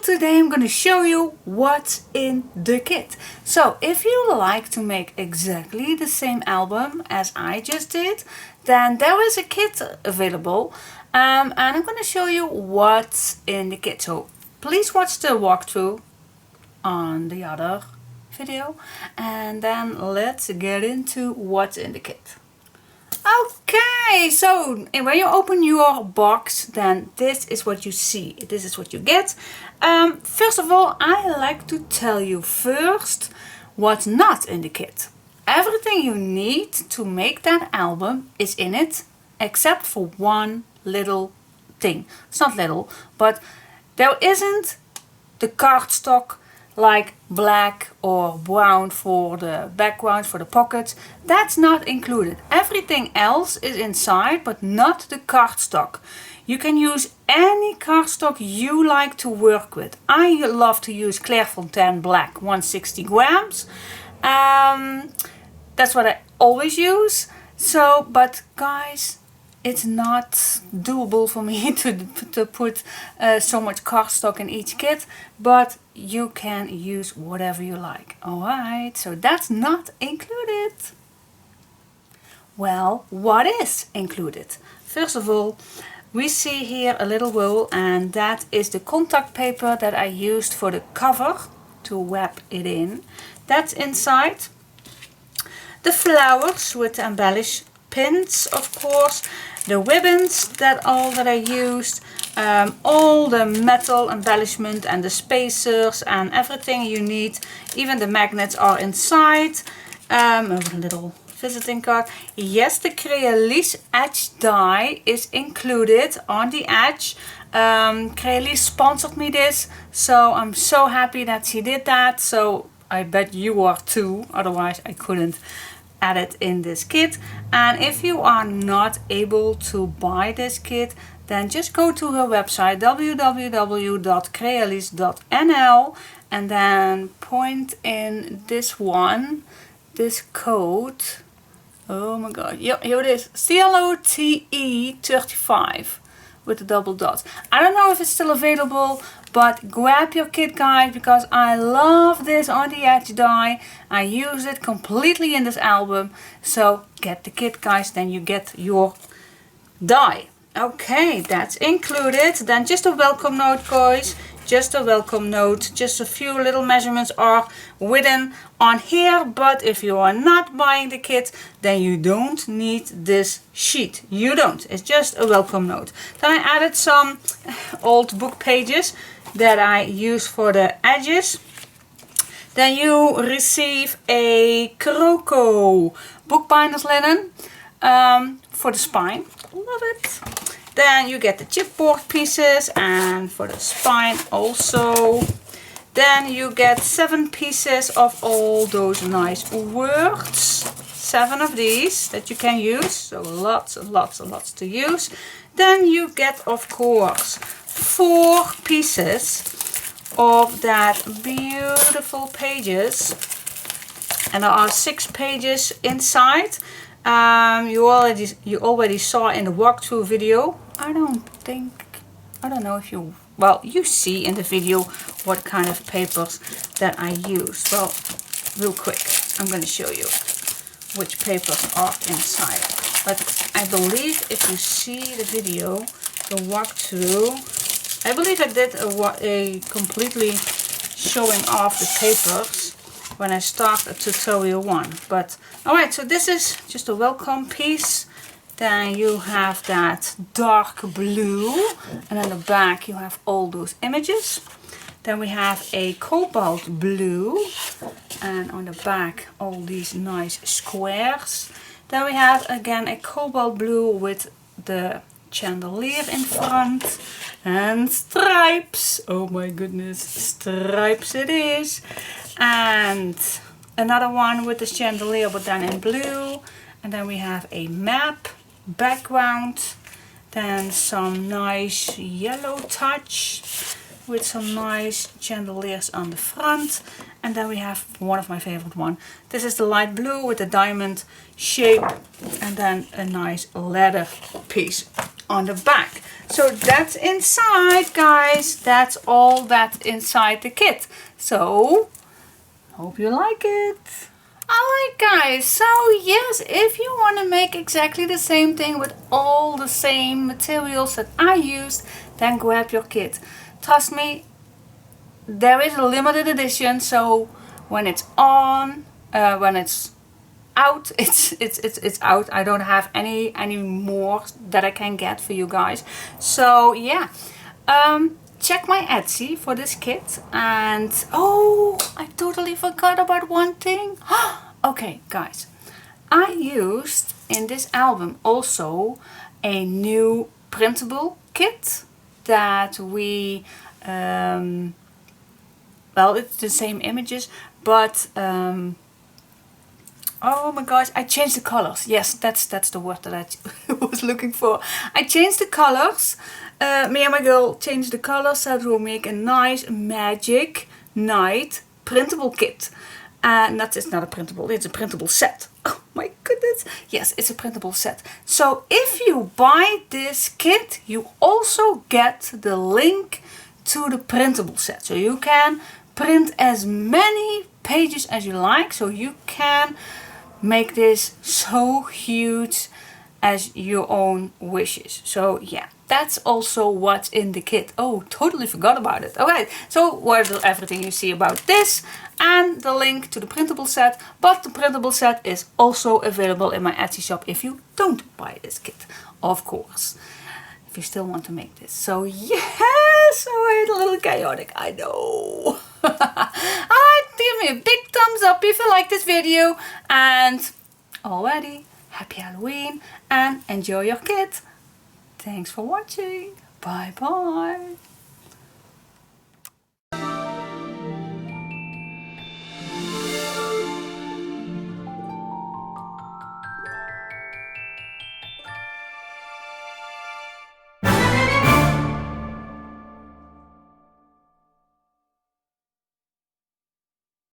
today I'm going to show you what's in the kit. So if you like to make exactly the same album as I just did, then there is a kit available, and I'm going to show you what's in the kit. So please watch the walkthrough on the other video, and then let's get into what's in the kit. Okay, so when you open your box, then this is what you see. This is what you get. First of all, I like to tell you first what's not in the kit. Everything you need to make that album is in it, except for one little thing. It's not little, but there isn't the cardstock like black or brown for the background, for the pockets. That's not included. Everything else is inside, but not the cardstock. You can use any cardstock you like to work with. I love to use Clairefontaine Black 160 grams. That's what I always use. So, but guys, it's not doable for me to put so much cardstock in each kit, but you can use whatever you like. Alright, so that's not included. Well, what is included? First of all, we see here a little roll, and that is the contact paper that I used for the cover to wrap it in. That's inside. The flowers with the embellish pins, of course. The ribbons, that I used, all the metal embellishment and the spacers and everything you need. Even the magnets are inside. A little visiting card. Yes, the Crealise edge die is included on the edge. Crealise sponsored me this, so I'm so happy that she did that. So I bet you are too, otherwise I couldn't add it in this kit. And if you are not able to buy this kit, then just go to her website www.crealise.nl and then point in this code. Oh my god, yeah, here it is, CLOTE35 with the double dots. I don't know if it's still available, but grab your kit, guys, because I love this on the edge die. I use it completely in this album. So get the kit, guys, then you get your die. Okay, that's included. Then just a welcome note, guys. Just a welcome note. Just a few little measurements are written on here, but if you are not buying the kit, then you don't need this sheet. You don't. It's just a welcome note. Then I added some old book pages that I use for the edges. Then you receive a Croco bookbinder's linen for the spine. Love it. Then you get the chipboard pieces, and for the spine also. Then you get 7 pieces of all those nice words. 7 of these that you can use. So lots and lots and lots to use. Then you get, of course, 4 pieces of that beautiful pages. And there are 6 pages inside. You already saw in the walkthrough video. I don't know if you, well, you see in the video what kind of papers that I use. Well, real quick, I'm going to show you which papers are inside. But I believe if you see the video, the walkthrough, I believe I did a completely showing off the papers when I started tutorial 1. But alright, so this is just a welcome piece. Then you have that dark blue, and on the back you have all those images. Then we have a cobalt blue, and on the back all these nice squares. Then we have again a cobalt blue with the chandelier in front, and stripes. Oh my goodness, stripes it is. And another one with the chandelier, but then in blue. And then we have a map background, then some nice yellow touch with some nice chandeliers on the front, and then we have one of my favorite one. This is the light blue with the diamond shape, and then a nice leather piece. on the back. So that's inside, guys. That's all that's inside the kit. So hope you like it. Alright guys, so yes, if you want to make exactly the same thing with all the same materials that I used, then grab your kit. Trust me, there is a limited edition, so when it's on, when it's out, it's out. I don't have any more that I can get for you guys. So yeah, check my Etsy for this kit. And oh, I totally forgot about one thing. Okay guys, I used in this album also a new printable kit that we well, it's the same images, but oh my gosh, I changed the colors. Yes, that's the word that I was looking for. I changed the colors. Me and my girl changed the colors so we'll make a nice Magic Night printable kit. And that is not a printable, it's a printable set. Oh my goodness. Yes, it's a printable set. So if you buy this kit, you also get the link to the printable set. So you can print as many pages as you like. So you can make this so huge as your own wishes. So yeah, that's also what's in the kit. Oh, totally forgot about it. Alright, so where's everything you see about this and the link to the printable set. But the printable set is also available in my Etsy shop if you don't buy this kit, of course. If you still want to make this. So yes, alright, a little chaotic, I know. Alright, give me a big thumbs up if you like this video. And already, happy Halloween and enjoy your kit. Thanks for watching. Bye bye.